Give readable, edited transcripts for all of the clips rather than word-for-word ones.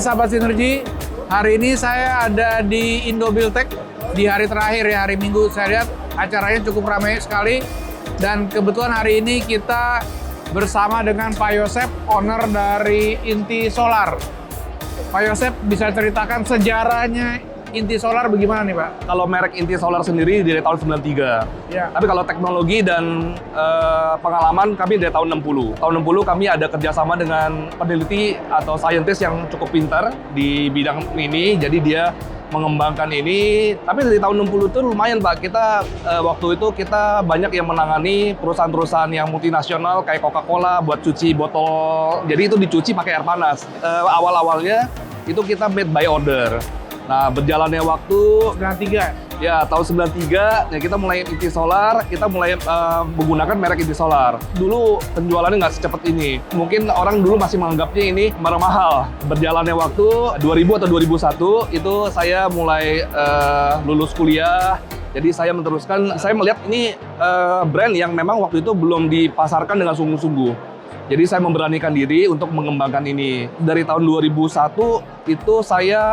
sahabat Sinergi, hari ini saya ada di Indobuildtech di hari terakhir ya, hari Minggu. Saya lihat acaranya cukup ramai sekali dan kebetulan hari ini kita bersama dengan Pak Yosep, owner dari Inti Solar. Pak Yosep bisa ceritakan sejarahnya Inti Solar bagaimana nih Pak? Kalau merek Inti Solar sendiri dari tahun 93. Ya. Tapi kalau teknologi dan pengalaman kami dari tahun 60. Tahun 60 kami ada kerjasama dengan peneliti atau saintis yang cukup pintar di bidang ini. Jadi dia mengembangkan ini. Tapi dari tahun 60 itu lumayan Pak. Kita waktu itu kita banyak yang menangani perusahaan-perusahaan yang multinasional kayak Coca-Cola buat cuci botol. Jadi itu dicuci pakai air panas. Awal-awalnya itu kita made by order. Nah, berjalannya waktu 93. ya tahun 93 ya kita mulai Inti Solar, kita mulai menggunakan merek Inti Solar. Dulu penjualannya nggak secepat ini. Mungkin orang dulu masih menganggapnya ini barang mahal. Berjalannya waktu 2000 atau 2001 itu saya mulai lulus kuliah. Jadi saya meneruskan, saya melihat ini brand yang memang waktu itu belum dipasarkan dengan sungguh-sungguh. Jadi saya memberanikan diri untuk mengembangkan ini. Dari tahun 2001 itu saya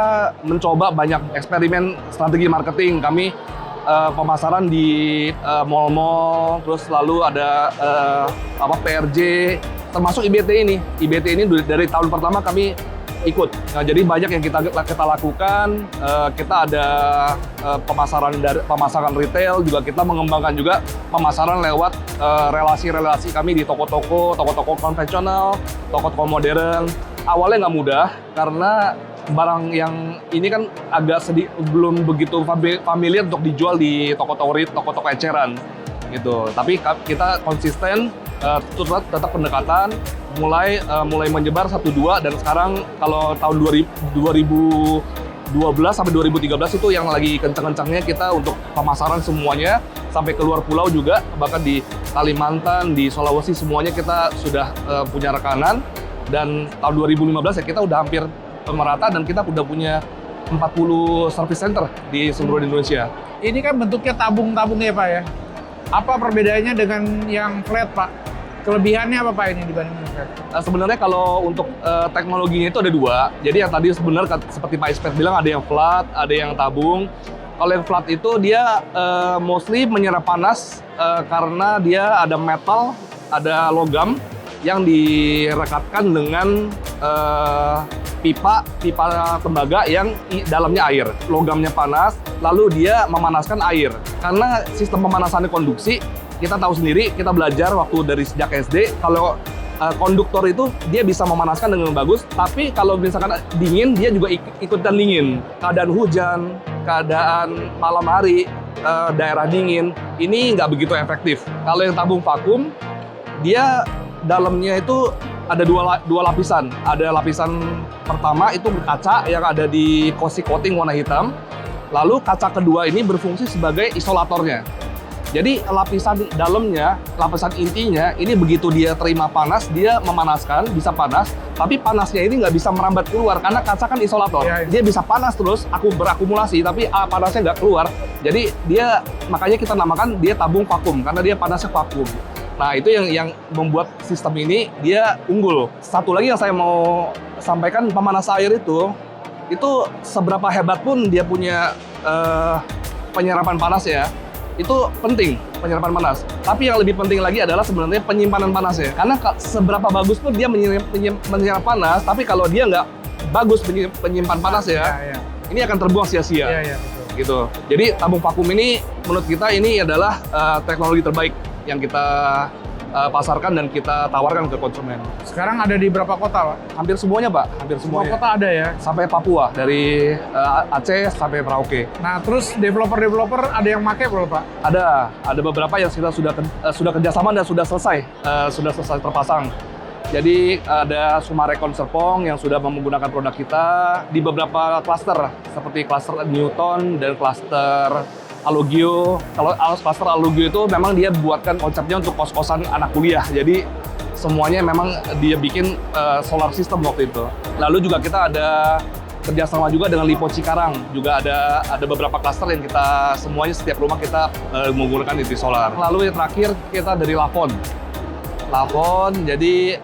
mencoba banyak eksperimen strategi marketing. Kami pemasaran di mall-mall, terus lalu ada PRJ, termasuk IBT ini. IBT ini dari tahun pertama kami ikut. Nah, jadi banyak yang kita lakukan. Kita ada pemasaran retail, juga kita mengembangkan juga pemasaran lewat relasi-relasi kami di toko-toko konvensional, toko-toko modern. Awalnya nggak mudah karena barang yang ini kan agak belum begitu familiar untuk dijual di toko-toko eceran gitu. Tapi kita konsisten, tetap pendekatan, mulai menyebar 1-2, dan sekarang kalau tahun 2012 sampai 2013 itu yang lagi kencang-kencangnya kita untuk pemasaran semuanya sampai keluar pulau juga, bahkan di Kalimantan, di Sulawesi semuanya kita sudah punya rekanan. Dan tahun 2015 ya kita udah hampir merata dan kita udah punya 40 service center di seluruh Indonesia. Ini kan bentuknya tabung-tabung ya Pak ya. Apa perbedaannya dengan yang flat Pak? Kelebihannya apa Pak ini dibanding flat? Sebenarnya kalau untuk teknologinya itu ada dua. Jadi yang tadi sebenarnya seperti Pak Ismet bilang ada yang flat, ada yang tabung. Kalau yang flat itu dia mostly menyerap panas karena dia ada metal, ada logam yang direkatkan dengan pipa tembaga yang dalamnya air. Logamnya panas, lalu dia memanaskan air. Karena sistem pemanasannya konduksi, kita tahu sendiri, kita belajar waktu dari sejak SD, kalau konduktor itu dia bisa memanaskan dengan bagus, tapi kalau misalkan dingin, dia juga ikutan dingin. Keadaan hujan, keadaan malam hari, daerah dingin, ini nggak begitu efektif. Kalau yang tabung vakum, dia dalamnya itu ada dua lapisan. Ada lapisan pertama itu kaca yang ada di coating warna hitam. Lalu kaca kedua ini berfungsi sebagai isolatornya. Jadi lapisan dalamnya, lapisan intinya, ini begitu dia terima panas, dia memanaskan, bisa panas. Tapi panasnya ini nggak bisa merambat keluar karena kaca kan isolator. Ya. Dia bisa panas terus, berakumulasi, tapi panasnya nggak keluar. Jadi makanya kita namakan dia tabung vakum karena dia panasnya vakum. Nah, itu yang membuat sistem ini dia unggul. Satu lagi yang saya mau sampaikan, pemanas air itu seberapa hebat pun dia punya penyerapan panas ya, itu penting penyerapan panas. Tapi yang lebih penting lagi adalah sebenarnya penyimpanan panasnya. Karena seberapa bagus pun dia menyerap panas, tapi kalau dia nggak bagus penyimpan panas ya, ini akan terbuang sia-sia. Iya, betul. Gitu. Jadi tabung vakum ini menurut kita ini adalah teknologi terbaik yang kita pasarkan dan kita tawarkan ke konsumen. Sekarang ada di berapa kota Pak? Hampir semuanya Pak, hampir Semua semuanya. kota ada ya? Sampai Papua, dari Aceh sampai Merauke. Nah, terus developer ada yang pakai belum Pak? Ada beberapa yang kita sudah kerjasama dan sudah selesai terpasang. Jadi ada Sumarekon Serpong yang sudah menggunakan produk kita di beberapa klaster seperti klaster Newton dan klaster Alugio. Kalau klaster Alugio itu memang dia buatkan konsepnya untuk kos-kosan anak kuliah. Jadi semuanya memang dia bikin solar system waktu itu. Lalu juga kita ada kerjasama juga dengan Lipo Cikarang. Juga ada beberapa klaster yang kita semuanya setiap rumah kita menggunakan Inti Solar. Lalu yang terakhir kita dari Lafon. plafon. Jadi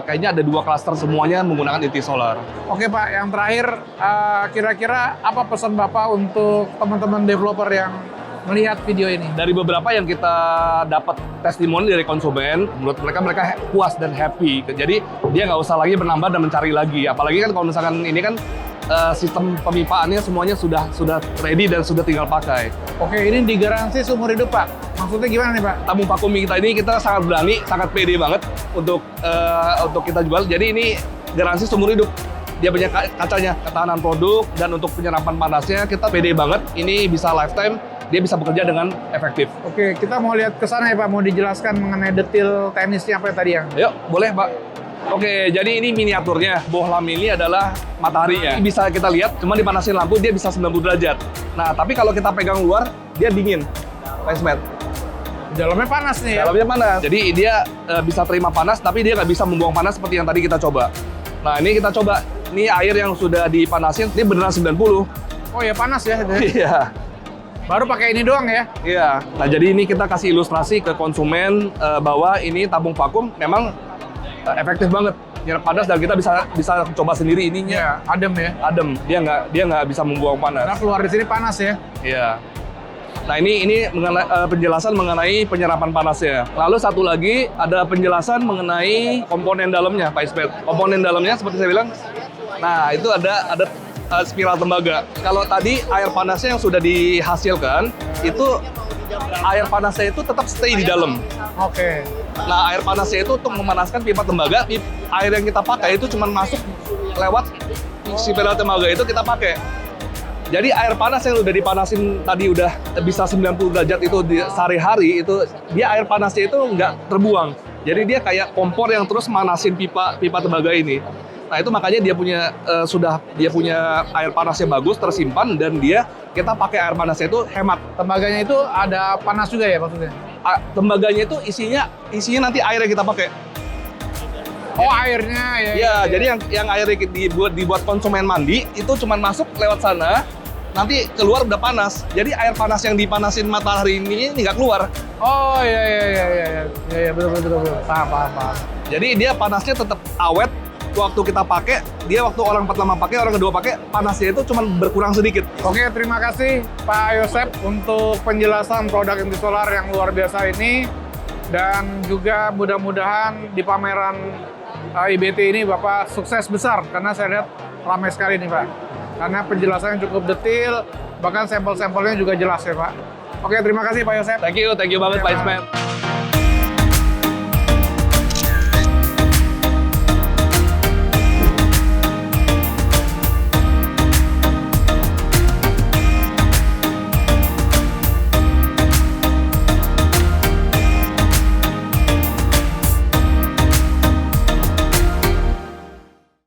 kayaknya ada 2 klaster semuanya menggunakan inti solar. Oke Pak, yang terakhir kira-kira apa pesan Bapak untuk teman-teman developer yang melihat video ini? Dari beberapa yang kita dapat testimoni dari konsumen, menurut mereka puas dan happy. Jadi dia nggak usah lagi menambah dan mencari lagi. Apalagi kan kalau misalkan ini kan sistem pemipaannya semuanya sudah ready dan sudah tinggal pakai. Oke, ini digaransi seumur hidup Pak. Maksudnya gimana nih Pak? Tabung vakum kita ini kita sangat berani, sangat pede banget untuk kita jual. Jadi ini garansi seumur hidup. Dia punya kacanya, ketahanan produk, dan untuk penyerapan panasnya kita pede banget. Ini bisa lifetime, dia bisa bekerja dengan efektif. Oke, kita mau lihat ke sana ya Pak, mau dijelaskan mengenai detail teknisnya apa tadi yang? Yuk, boleh Pak. Oke, jadi ini miniaturnya. Bohlam ini adalah mataharinya. Bisa kita lihat, cuma dipanasin lampu dia bisa 90 derajat. Nah, tapi kalau kita pegang luar, dia dingin. Placement. Dalamnya panas nih ya? Dalamnya panas. Jadi dia bisa terima panas, tapi dia nggak bisa membuang panas seperti yang tadi kita coba. Nah, ini kita coba. Ini air yang sudah dipanasin, ini beneran 90. Oh ya, panas ya? Iya. Baru pakai ini doang ya? Iya. Nah, jadi ini kita kasih ilustrasi ke konsumen bahwa ini tabung vakum memang efektif banget nyerap panas, dan kita bisa coba sendiri ininya. Ya, adem ya? Adem. Dia nggak bisa membuang panas. Karena keluar di sini panas ya? Iya. Nah, ini penjelasan mengenai penyerapan panasnya. Lalu satu lagi ada penjelasan mengenai komponen dalamnya, Pak Ismet. Komponen dalamnya seperti saya bilang, nah itu ada spiral tembaga. Kalau tadi air panasnya yang sudah dihasilkan, itu air panasnya itu tetap stay di dalam. Oke. Nah, air panasnya itu untuk memanaskan pipa tembaga. Air yang kita pakai itu cuma masuk lewat spiral tembaga itu kita pakai. Jadi air panas yang udah dipanasin tadi udah bisa 90 derajat itu di sehari-hari, itu dia air panasnya itu nggak terbuang. Jadi dia kayak kompor yang terus manasin pipa tembaga ini. Nah, itu makanya dia punya air panasnya bagus, tersimpan, dan kita pakai air panasnya itu hemat. Tembaganya itu ada panas juga ya maksudnya? Tembaganya itu isinya nanti air yang kita pakai. Oh, airnya ya. Ya, jadi yang airnya dibuat konsumen mandi itu cuma masuk lewat sana, nanti keluar udah panas. Jadi air panas yang dipanasin matahari ini nggak keluar. Oh iya, betul. Paham. Jadi dia panasnya tetap awet. Waktu kita pakai, waktu orang pertama pakai, orang kedua pakai, panasnya itu cuma berkurang sedikit. Oke, terima kasih Pak Yosep untuk penjelasan produk inti solar yang luar biasa ini, dan juga mudah-mudahan di pameran IBT ini Bapak sukses besar, karena saya lihat ramai sekali nih Pak. Karena penjelasannya cukup detail, bahkan sampel-sampelnya juga jelas ya Pak. Oke, terima kasih Pak Yosep. Thank you banget Pak Ismet.